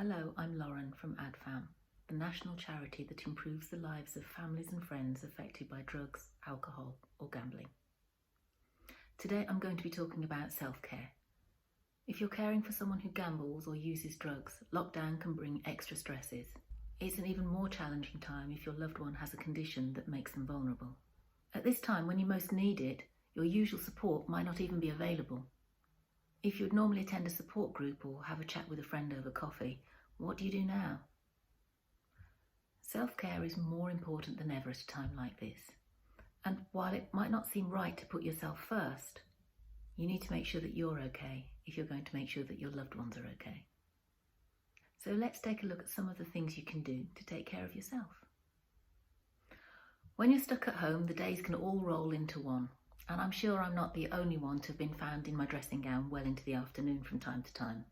Hello, I'm Lauren from Adfam, the national charity that improves the lives of families and friends affected by drugs, alcohol or gambling. Today I'm going to be talking about self-care. If you're caring for someone who gambles or uses drugs, lockdown can bring extra stresses. It's an even more challenging time if your loved one has a condition that makes them vulnerable. At this time, when you most need it, your usual support might not even be available. If you'd normally attend a support group or have a chat with a friend over coffee, what do you do now? Self-care is more important than ever at a time like this. And while it might not seem right to put yourself first, you need to make sure that you're okay if you're going to make sure that your loved ones are okay. So let's take a look at some of the things you can do to take care of yourself. When you're stuck at home, the days can all roll into one. And I'm sure I'm not the only one to have been found in my dressing gown well into the afternoon from time to time.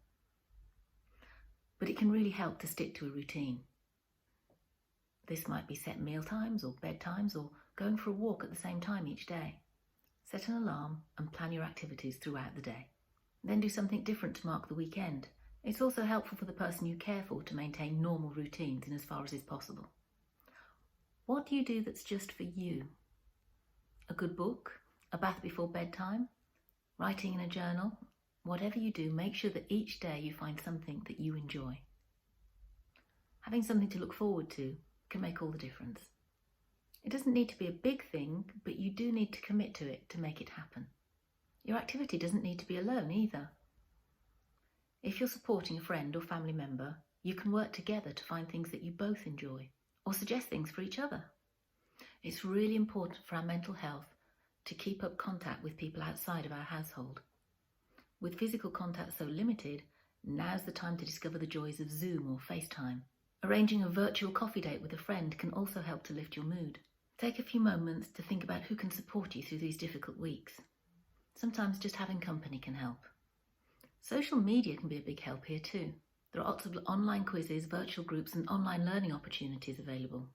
But it can really help to stick to a routine. This might be set meal times or bedtimes or going for a walk at the same time each day. Set an alarm and plan your activities throughout the day. Then do something different to mark the weekend. It's also helpful for the person you care for to maintain normal routines in as far as is possible. What do you do that's just for you? A good book? A bath before bedtime, writing in a journal, whatever you do, make sure that each day you find something that you enjoy. Having something to look forward to can make all the difference. It doesn't need to be a big thing, but you do need to commit to it to make it happen. Your activity doesn't need to be alone either. If you're supporting a friend or family member, you can work together to find things that you both enjoy or suggest things for each other. It's really important for our mental health to keep up contact with people outside of our household. With physical contact so limited, now's the time to discover the joys of Zoom or FaceTime. Arranging a virtual coffee date with a friend can also help to lift your mood. Take a few moments to think about who can support you through these difficult weeks. Sometimes just having company can help. Social media can be a big help here too. There are lots of online quizzes, virtual groups and online learning opportunities available.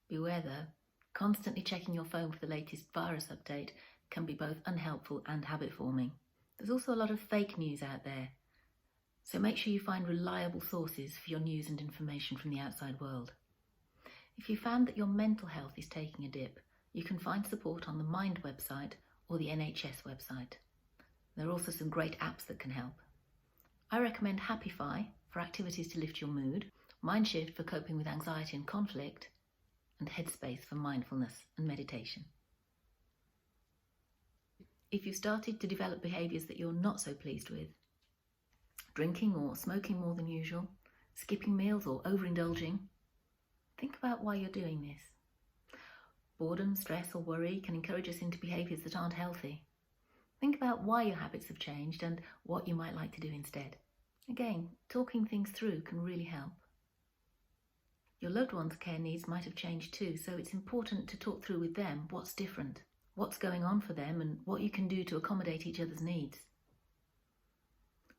Beware though, constantly checking your phone for the latest virus update can be both unhelpful and habit-forming. There's also a lot of fake news out there, so make sure you find reliable sources for your news and information from the outside world. If you found that your mental health is taking a dip, you can find support on the Mind website or the NHS website. There are also some great apps that can help. I recommend Happify for activities to lift your mood, Mindshift for coping with anxiety and conflict, and Headspace for mindfulness and meditation. If you've started to develop behaviours that you're not so pleased with, drinking or smoking more than usual, skipping meals or overindulging, think about why you're doing this. Boredom, stress or worry can encourage us into behaviours that aren't healthy. Think about why your habits have changed and what you might like to do instead. Again, talking things through can really help. Your loved one's care needs might have changed too, so it's important to talk through with them what's different, what's going on for them and what you can do to accommodate each other's needs.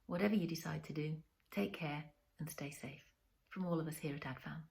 Whatever you decide to do, take care and stay safe. From all of us here at Adfam.